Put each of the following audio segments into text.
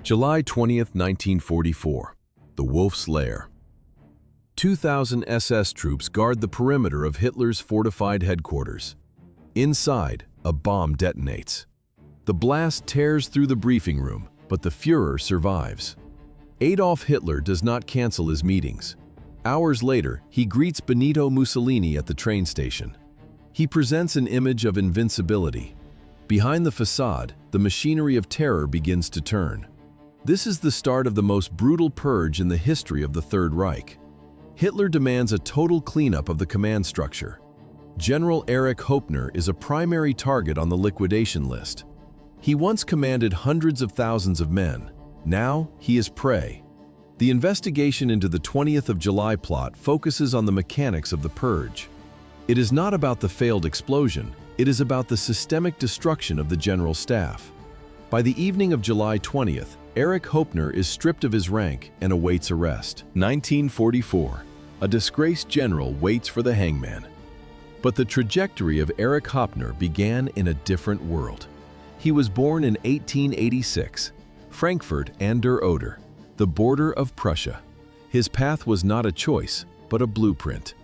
July 20, 1944. The Wolf's Lair. 2,000 SS troops guard the perimeter of Hitler's fortified headquarters. Inside, a bomb detonates. The blast tears through the briefing room, but the Führer survives. Adolf Hitler does not cancel his meetings. Hours later, he greets Benito Mussolini at the train station. He presents an image of invincibility. Behind the facade, the machinery of terror begins to turn. This is the start of the most brutal purge in the history of the Third Reich. Hitler demands a total cleanup of the command structure. General Erich Hoepner is a primary target on the liquidation list. He once commanded hundreds of thousands of men. Now, he is prey. The investigation into the 20th of July plot focuses on the mechanics of the purge. It is not about the failed explosion, it is about the systemic destruction of the general staff. By the evening of July 20th, Erich Hoepner is stripped of his rank and awaits arrest. 1944. A disgraced general waits for the hangman. But the trajectory of Erich Hoepner began in a different world. He was born in 1886, Frankfurt an der Oder, the border of Prussia. His path was not a choice, but a blueprint.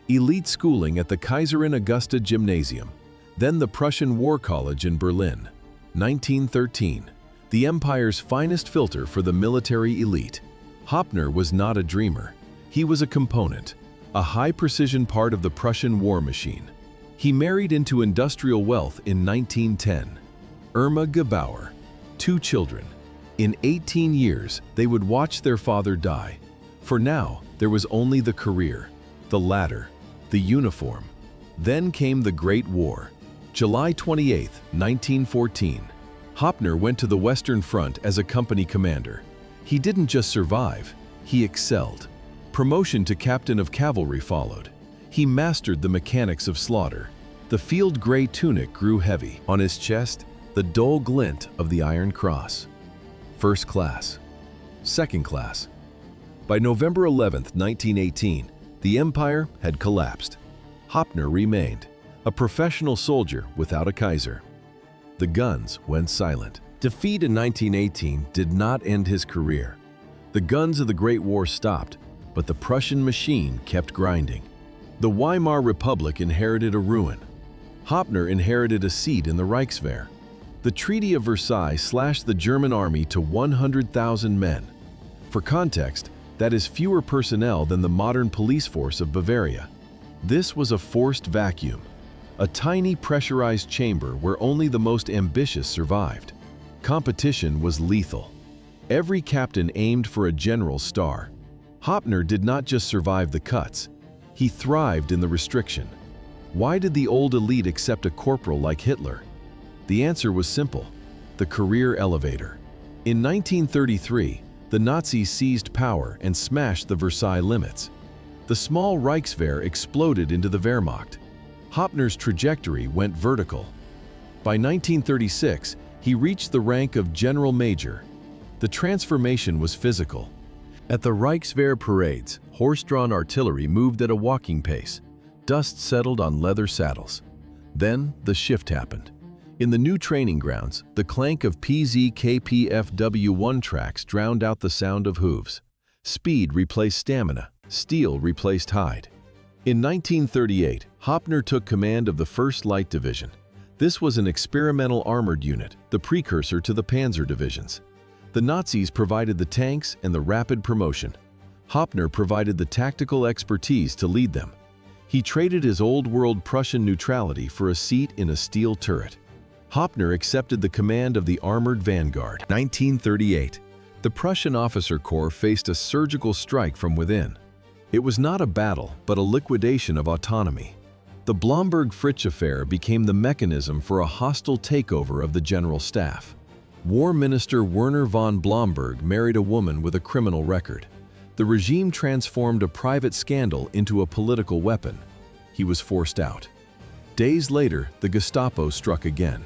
Elite schooling at the Kaiserin Augusta Gymnasium, then the Prussian War College in Berlin. 1913. The empire's finest filter for the military elite. Hoepner was not a dreamer. He was a component, a high-precision part of the Prussian war machine. He married into industrial wealth in 1910. Irma Gebauer, 2 children. In 18 years, they would watch their father die. For now, there was only the career, the ladder, the uniform. Then came the Great War. July 28, 1914. Hoepner went to the Western Front as a company commander. He didn't just survive, he excelled. Promotion to captain of cavalry followed. He mastered the mechanics of slaughter. The field gray tunic grew heavy. On his chest, the dull glint of the Iron Cross. First class. Second class. By November 11, 1918, the empire had collapsed. Hoepner remained, a professional soldier without a Kaiser. The guns went silent. Defeat in 1918 did not end his career. The guns of the Great War stopped, but the Prussian machine kept grinding. The Weimar Republic inherited a ruin. Hoepner inherited a seat in the Reichswehr. The Treaty of Versailles slashed the German army to 100,000 men. For context, that is fewer personnel than the modern police force of Bavaria. This was a forced vacuum, a tiny pressurized chamber where only the most ambitious survived. Competition was lethal. Every captain aimed for a general's star. Hoepner did not just survive the cuts, he thrived in the restriction. Why did the old elite accept a corporal like Hitler? The answer was simple: the career elevator. In 1933, the Nazis seized power and smashed the Versailles limits. The small Reichswehr exploded into the Wehrmacht. Hoepner's trajectory went vertical. By 1936, he reached the rank of general major. The transformation was physical. At the Reichswehr parades, horse-drawn artillery moved at a walking pace. Dust settled on leather saddles. Then the shift happened. In the new training grounds, the clank of PZKPFW1 tracks drowned out the sound of hooves. Speed replaced stamina, steel replaced hide. In 1938, Hoepner took command of the 1st Light Division. This was an experimental armored unit, the precursor to the Panzer divisions. The Nazis provided the tanks and the rapid promotion. Hoepner provided the tactical expertise to lead them. He traded his old-world Prussian neutrality for a seat in a steel turret. Hoepner accepted the command of the Armored Vanguard. 1938. The Prussian officer corps faced a surgical strike from within. It was not a battle, but a liquidation of autonomy. The Blomberg-Fritsch affair became the mechanism for a hostile takeover of the general staff. War Minister Werner von Blomberg married a woman with a criminal record. The regime transformed a private scandal into a political weapon. He was forced out. Days later, the Gestapo struck again.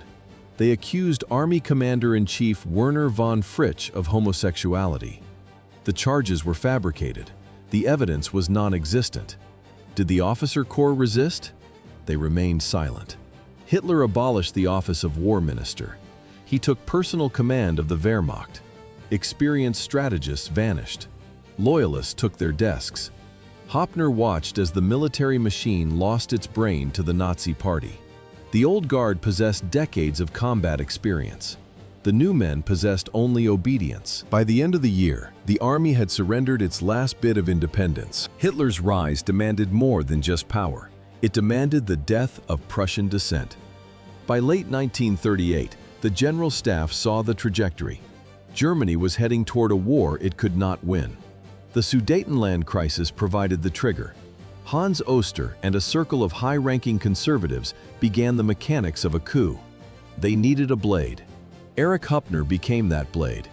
They accused Army Commander-in-Chief Werner von Fritsch of homosexuality. The charges were fabricated. The evidence was non-existent. Did the officer corps resist? They remained silent. Hitler abolished the office of War Minister. He took personal command of the Wehrmacht. Experienced strategists vanished. Loyalists took their desks. Hoepner watched as the military machine lost its brain to the Nazi Party. The old guard possessed decades of combat experience. The new men possessed only obedience. By the end of the year, the army had surrendered its last bit of independence. Hitler's rise demanded more than just power. It demanded the death of Prussian descent. By late 1938, the General Staff saw the trajectory. Germany was heading toward a war it could not win. The Sudetenland crisis provided the trigger. Hans Oster and a circle of high-ranking conservatives began the mechanics of a coup. They needed a blade. Erich Hoepner became that blade.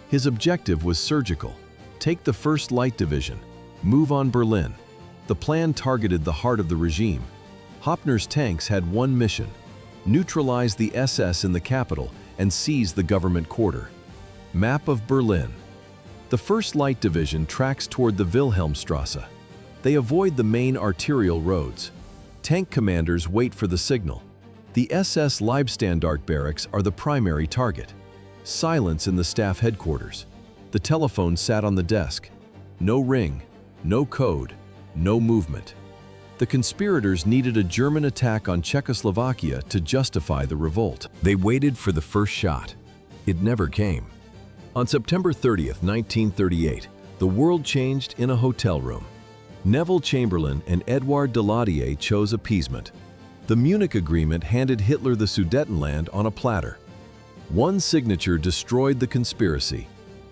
His objective was surgical. Take the 1st Light Division. Move on Berlin. The plan targeted the heart of the regime. Hoepner's tanks had one mission: neutralize the SS in the capital and seize the government quarter. Map of Berlin. The 1st Light Division tracks toward the Wilhelmstrasse. They avoid the main arterial roads. Tank commanders wait for the signal. The SS Leibstandarte barracks are the primary target. Silence in the staff headquarters. The telephone sat on the desk. No ring, no code, no movement. The conspirators needed a German attack on Czechoslovakia to justify the revolt. They waited for the first shot. It never came. On September 30th, 1938, the world changed in a hotel room. Neville Chamberlain and Edouard Daladier chose appeasement. The Munich Agreement handed Hitler the Sudetenland on a platter. One signature destroyed the conspiracy.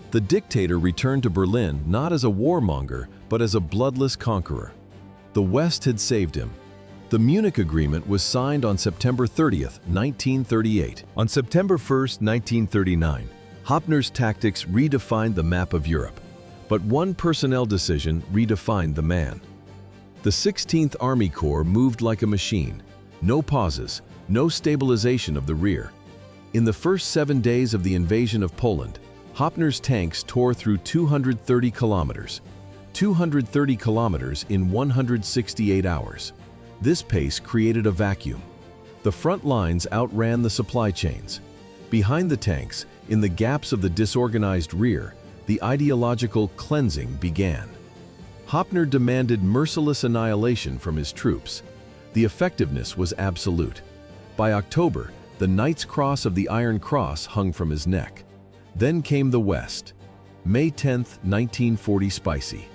The dictator returned to Berlin not as a warmonger, but as a bloodless conqueror. The West had saved him. The Munich Agreement was signed on September 30th, 1938. On September 1st, 1939, Hoepner's tactics redefined the map of Europe. But one personnel decision redefined the man. The 16th Army Corps moved like a machine. No pauses, no stabilization of the rear. In the first 7 days of the invasion of Poland, Hoepner's tanks tore through 230 kilometers. 230 kilometers in 168 hours. This pace created a vacuum. The front lines outran the supply chains. Behind the tanks, in the gaps of the disorganized rear, the ideological cleansing began. Hoepner demanded merciless annihilation from his troops. The effectiveness was absolute. By October, the Knight's Cross of the Iron Cross hung from his neck. Then came the West. May 10, 1940 spicy.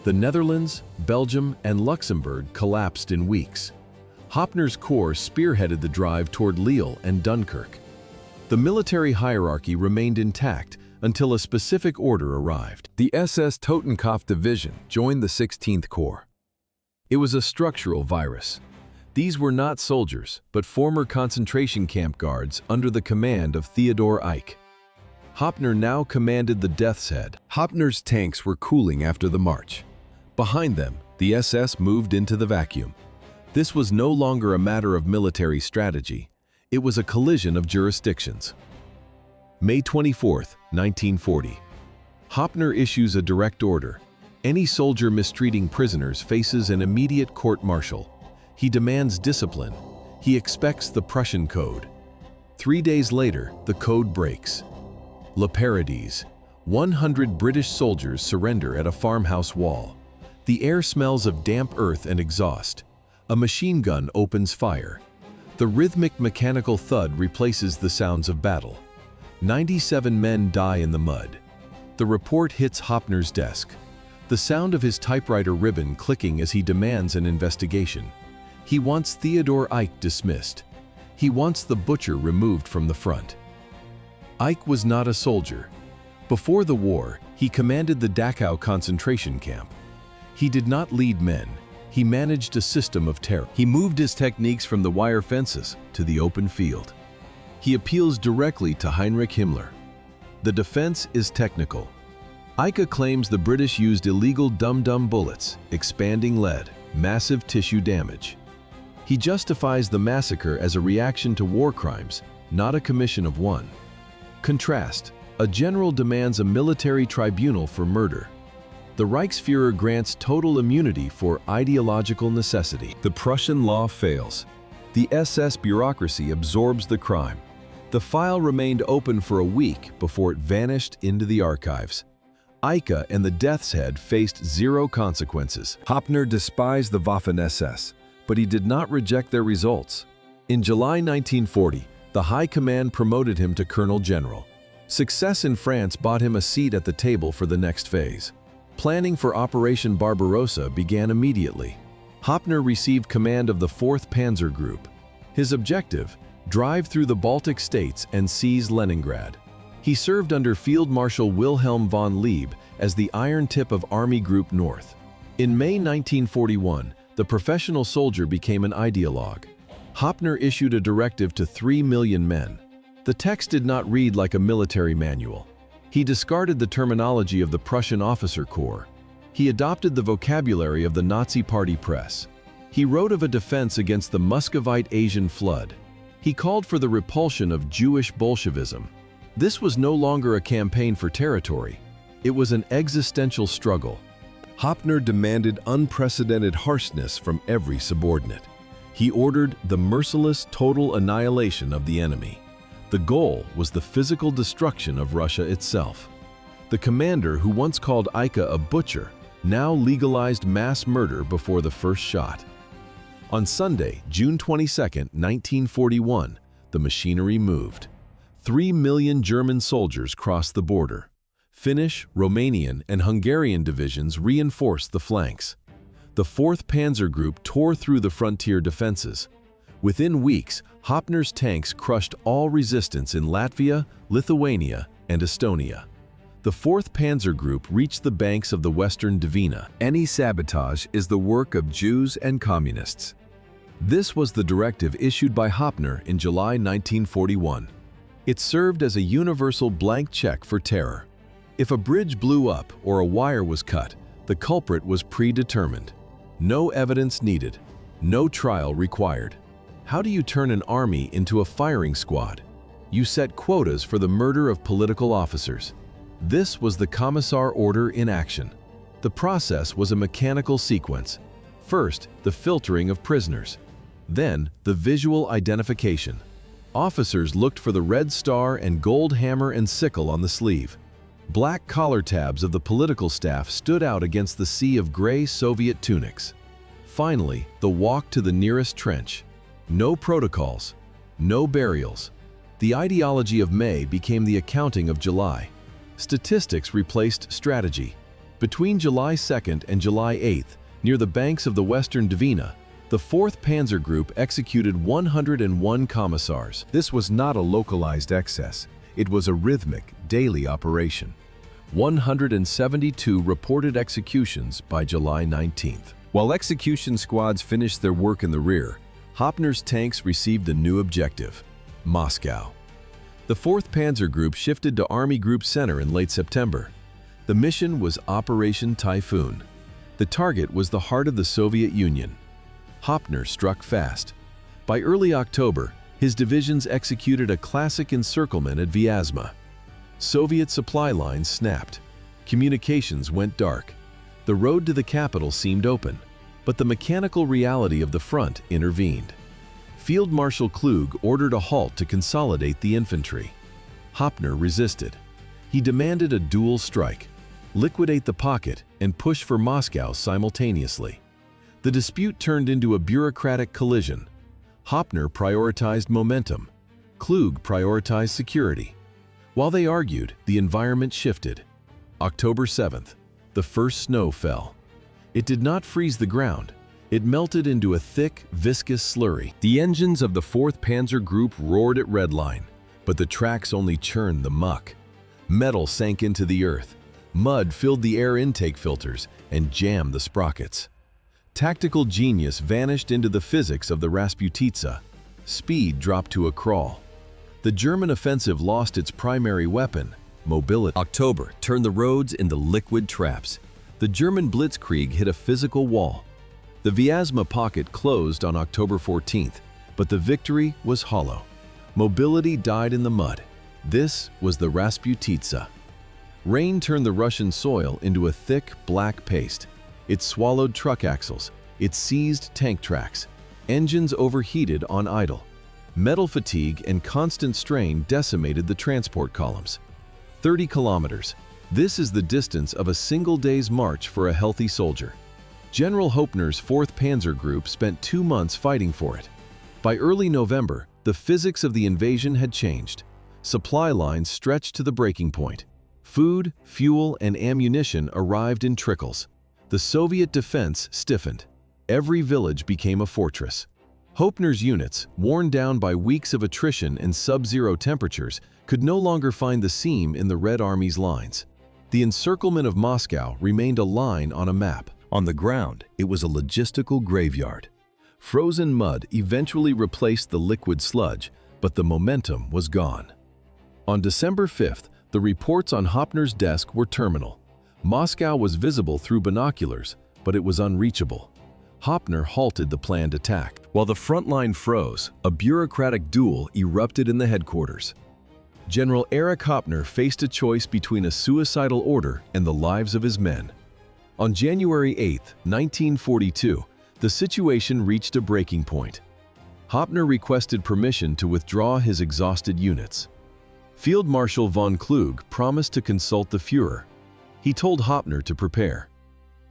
The Netherlands, Belgium, and Luxembourg collapsed in weeks. Hoepner's corps spearheaded the drive toward Lille and Dunkirk. The military hierarchy remained intact until a specific order arrived. The SS Totenkopf Division joined the 16th Corps. It was a structural virus. These were not soldiers, but former concentration camp guards under the command of Theodor Eicke. Hoepner now commanded the Death's Head. Hoepner's tanks were cooling after the march. Behind them, the SS moved into the vacuum. This was no longer a matter of military strategy. It was a collision of jurisdictions. May 24, 1940. Hoepner issues a direct order. Any soldier mistreating prisoners faces an immediate court-martial. He demands discipline. He expects the Prussian Code. 3 days later, the code breaks. Le Paradis. 100 British soldiers surrender at a farmhouse wall. The air smells of damp earth and exhaust. A machine gun opens fire. The rhythmic mechanical thud replaces the sounds of battle. 97 men die in the mud. The report hits Hoepner's desk. The sound of his typewriter ribbon clicking as he demands an investigation. He wants Theodor Eicke dismissed. He wants the butcher removed from the front. Eicke was not a soldier. Before the war, he commanded the Dachau concentration camp. He did not lead men. He managed a system of terror. He moved his techniques from the wire fences to the open field. He appeals directly to Heinrich Himmler. The defense is technical. Eicke claims the British used illegal dum-dum bullets, expanding lead, massive tissue damage. He justifies the massacre as a reaction to war crimes, not a commission of one. Contrast, a general demands a military tribunal for murder. The Reichsfuhrer grants total immunity for ideological necessity. The Prussian law fails. The SS bureaucracy absorbs the crime. The file remained open for a week before it vanished into the archives. Eike and the Death's Head faced zero consequences. Hoepner despised the Waffen-SS, but he did not reject their results. In July 1940, the High Command promoted him to Colonel General. Success in France bought him a seat at the table for the next phase. Planning for Operation Barbarossa began immediately. Hoepner received command of the 4th Panzer Group. His objective: drive through the Baltic states and seize Leningrad. He served under Field Marshal Wilhelm von Lieb as the Iron Tip of Army Group North. In May 1941, the professional soldier became an ideologue. Hoepner issued a directive to 3 million men. The text did not read like a military manual. He discarded the terminology of the Prussian officer corps. He adopted the vocabulary of the Nazi Party press. He wrote of a defense against the Muscovite Asian flood. He called for the repulsion of Jewish Bolshevism. This was no longer a campaign for territory. It was an existential struggle. Hoepner demanded unprecedented harshness from every subordinate. He ordered the merciless total annihilation of the enemy. The goal was the physical destruction of Russia itself. The commander, who once called Eike a butcher, now legalized mass murder before the first shot. On Sunday, June 22, 1941, the machinery moved. 3 million German soldiers crossed the border. Finnish, Romanian, and Hungarian divisions reinforced the flanks. The 4th Panzer Group tore through the frontier defenses. Within weeks, Hoepner's tanks crushed all resistance in Latvia, Lithuania, and Estonia. The 4th Panzer Group reached the banks of the western Dvina. Any sabotage is the work of Jews and communists. This was the directive issued by Hoepner in July 1941. It served as a universal blank check for terror. If a bridge blew up or a wire was cut, the culprit was predetermined. No evidence needed. No trial required. How do you turn an army into a firing squad? You set quotas for the murder of political officers. This was the commissar order in action. The process was a mechanical sequence. First, the filtering of prisoners. Then, the visual identification. Officers looked for the red star and gold hammer and sickle on the sleeve. Black collar tabs of the political staff stood out against the sea of gray Soviet tunics. Finally, the walk to the nearest trench. No protocols, no burials. The ideology of May became the accounting of July. Statistics replaced strategy. Between July 2nd and July 8th, near the banks of the western Dvina, the 4th Panzer Group executed 101 commissars. This was not a localized excess. It was a rhythmic, daily operation. 172 reported executions by July 19th. While execution squads finished their work in the rear, Hoepner's tanks received a new objective: Moscow. The 4th Panzer Group shifted to Army Group Center in late September. The mission was Operation Typhoon. The target was the heart of the Soviet Union. Hoepner struck fast. By early October, his divisions executed a classic encirclement at Vyazma. Soviet supply lines snapped. Communications went dark. The road to the capital seemed open, but the mechanical reality of the front intervened. Field Marshal Klug ordered a halt to consolidate the infantry. Hoepner resisted. He demanded a dual strike: liquidate the pocket and push for Moscow simultaneously. The dispute turned into a bureaucratic collision. Hoepner prioritized momentum. Klug prioritized security. While they argued, the environment shifted. October 7th, the first snow fell. It did not freeze the ground. It melted into a thick, viscous slurry. The engines of the 4th Panzer Group roared at redline, but the tracks only churned the muck. Metal sank into the earth. Mud filled the air intake filters and jammed the sprockets. Tactical genius vanished into the physics of the Rasputitsa. Speed dropped to a crawl. The German offensive lost its primary weapon, mobility. October turned the roads into liquid traps. The German Blitzkrieg hit a physical wall. The Vyazma pocket closed on October 14th, but the victory was hollow. Mobility died in the mud. This was the Rasputitsa. Rain turned the Russian soil into a thick, black paste. It swallowed truck axles. It seized tank tracks. Engines overheated on idle. Metal fatigue and constant strain decimated the transport columns. 30 kilometers. This is the distance of a single day's march for a healthy soldier. General Hoepner's 4th Panzer Group spent 2 months fighting for it. By early November, the physics of the invasion had changed. Supply lines stretched to the breaking point. Food, fuel, and ammunition arrived in trickles. The Soviet defense stiffened. Every village became a fortress. Hoepner's units, worn down by weeks of attrition and sub-zero temperatures, could no longer find the seam in the Red Army's lines. The encirclement of Moscow remained a line on a map. On the ground, it was a logistical graveyard. Frozen mud eventually replaced the liquid sludge, but the momentum was gone. On December 5th, the reports on Hoepner's desk were terminal. Moscow was visible through binoculars, but it was unreachable. Hoepner halted the planned attack. While the front line froze, a bureaucratic duel erupted in the headquarters. General Erich Hoepner faced a choice between a suicidal order and the lives of his men. On January 8, 1942, the situation reached a breaking point. Hoepner requested permission to withdraw his exhausted units. Field Marshal von Kluge promised to consult the Führer. He told Hoepner to prepare.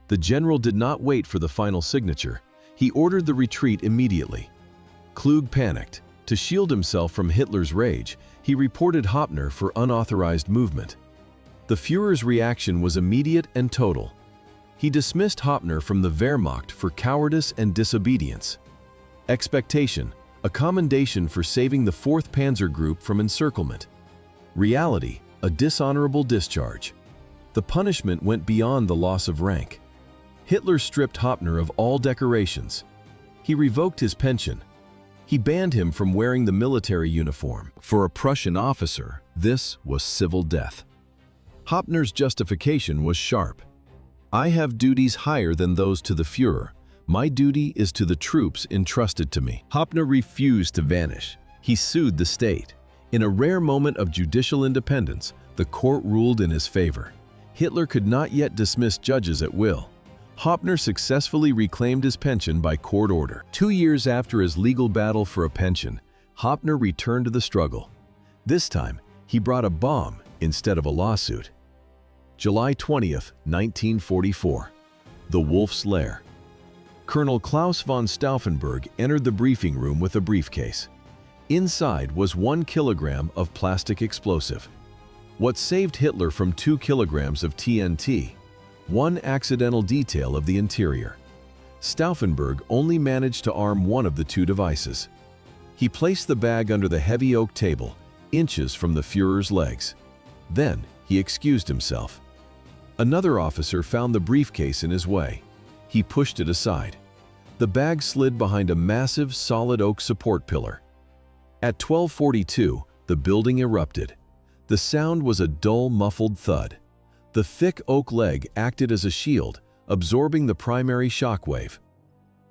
The general did not wait for the final signature. He ordered the retreat immediately. Kluge panicked. To shield himself from Hitler's rage, he reported Hoepner for unauthorized movement. The Führer's reaction was immediate and total. He dismissed Hoepner from the Wehrmacht for cowardice and disobedience. Expectation, a commendation for saving the 4th Panzer Group from encirclement. Reality, a dishonorable discharge. The punishment went beyond the loss of rank. Hitler stripped Hoepner of all decorations. He revoked his pension. He banned him from wearing the military uniform. For a Prussian officer, this was civil death. Hoepner's justification was sharp. I have duties higher than those to the Führer. My duty is to the troops entrusted to me. Hoepner refused to vanish. He sued the state. In a rare moment of judicial independence, the court ruled in his favor. Hitler could not yet dismiss judges at will. Hoepner successfully reclaimed his pension by court order. 2 years after his legal battle for a pension, Hoepner returned to the struggle. This time, he brought a bomb instead of a lawsuit. July 20th, 1944. The Wolf's Lair. Colonel Klaus von Stauffenberg entered the briefing room with a briefcase. Inside was 1 kilogram of plastic explosive. What saved Hitler from 2 kilograms of TNT? One accidental detail of the interior. Stauffenberg only managed to arm one of the 2 devices. He placed the bag under the heavy oak table, inches from the Führer's legs. Then he excused himself. Another officer found the briefcase in his way. He pushed it aside. The bag slid behind a massive, solid oak support pillar. At 12:42, the building erupted. The sound was a dull, muffled thud. The thick oak leg acted as a shield, absorbing the primary shock wave.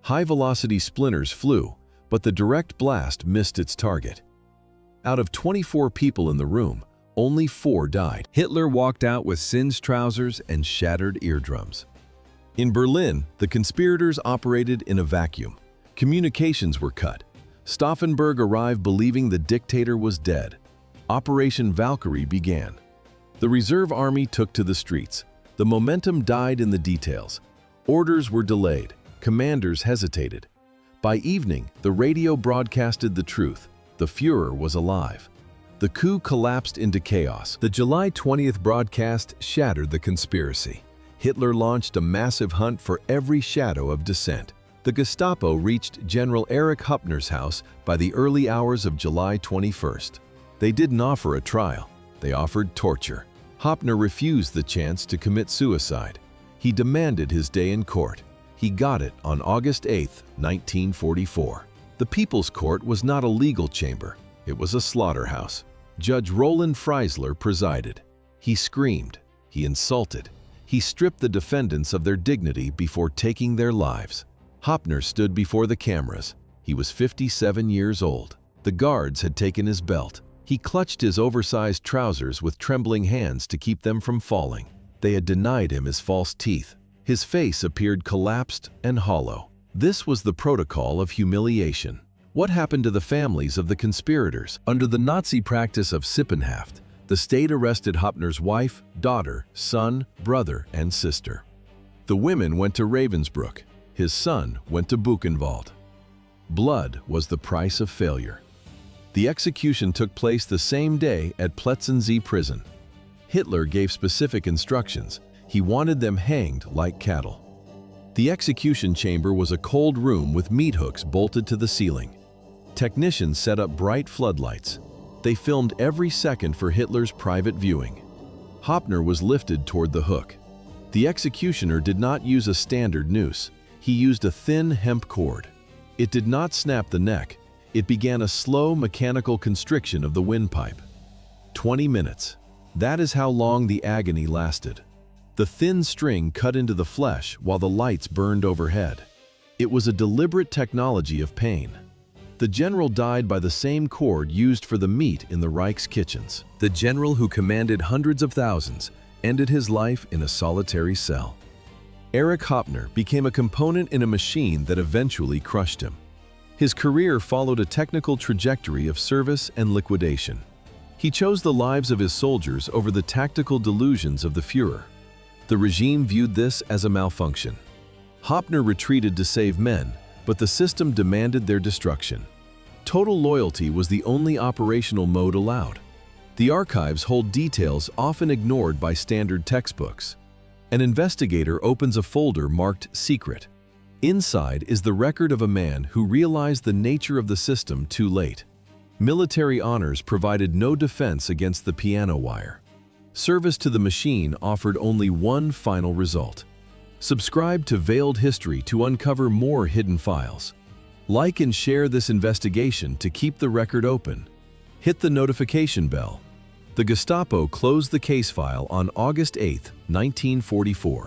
High-velocity splinters flew, but the direct blast missed its target. Out of 24 people in the room, only 4 died. Hitler walked out with singed trousers and shattered eardrums. In Berlin, the conspirators operated in a vacuum. Communications were cut. Stauffenberg arrived believing the dictator was dead. Operation Valkyrie began. The reserve army took to the streets. The momentum died in the details. Orders were delayed. Commanders hesitated. By evening, the radio broadcasted the truth. The Führer was alive. The coup collapsed into chaos. The July 20th broadcast shattered the conspiracy. Hitler launched a massive hunt for every shadow of dissent. The Gestapo reached General Erich Hoepner's house by the early hours of July 21st. They didn't offer a trial. They offered torture. Hoepner refused the chance to commit suicide. He demanded his day in court. He got it on August 8, 1944. The People's Court was not a legal chamber. It was a slaughterhouse. Judge Roland Freisler presided. He screamed. He insulted. He stripped the defendants of their dignity before taking their lives. Hoepner stood before the cameras. He was 57 years old. The guards had taken his belt. He clutched his oversized trousers with trembling hands to keep them from falling. They had denied him his false teeth. His face appeared collapsed and hollow. This was the protocol of humiliation. What happened to the families of the conspirators? Under the Nazi practice of Sippenhaft, the state arrested Hoepner's wife, daughter, son, brother, and sister. The women went to Ravensbrück. His son went to Buchenwald. Blood was the price of failure. The execution took place the same day at Plötzensee Prison. Hitler gave specific instructions. He wanted them hanged like cattle. The execution chamber was a cold room with meat hooks bolted to the ceiling. Technicians set up bright floodlights. They filmed every second for Hitler's private viewing. Hoepner was lifted toward the hook. The executioner did not use a standard noose. He used a thin hemp cord. It did not snap the neck. It began a slow mechanical constriction of the windpipe. 20 minutes. That is how long the agony lasted. The thin string cut into the flesh while the lights burned overhead. It was a deliberate technology of pain. The general died by the same cord used for the meat in the Reich's kitchens. The general who commanded hundreds of thousands ended his life in a solitary cell. Erich Hoepner became a component in a machine that eventually crushed him. His career followed a technical trajectory of service and liquidation. He chose the lives of his soldiers over the tactical delusions of the Führer. The regime viewed this as a malfunction. Hoepner retreated to save men, but the system demanded their destruction. Total loyalty was the only operational mode allowed. The archives hold details often ignored by standard textbooks. An investigator opens a folder marked Secret. Inside is the record of a man who realized the nature of the system too late. Military honors provided no defense against the piano wire. Service to the machine offered only one final result. Subscribe to Veiled History to uncover more hidden files. Like and share this investigation to keep the record open. Hit the notification bell. The Gestapo closed the case file on August 8, 1944.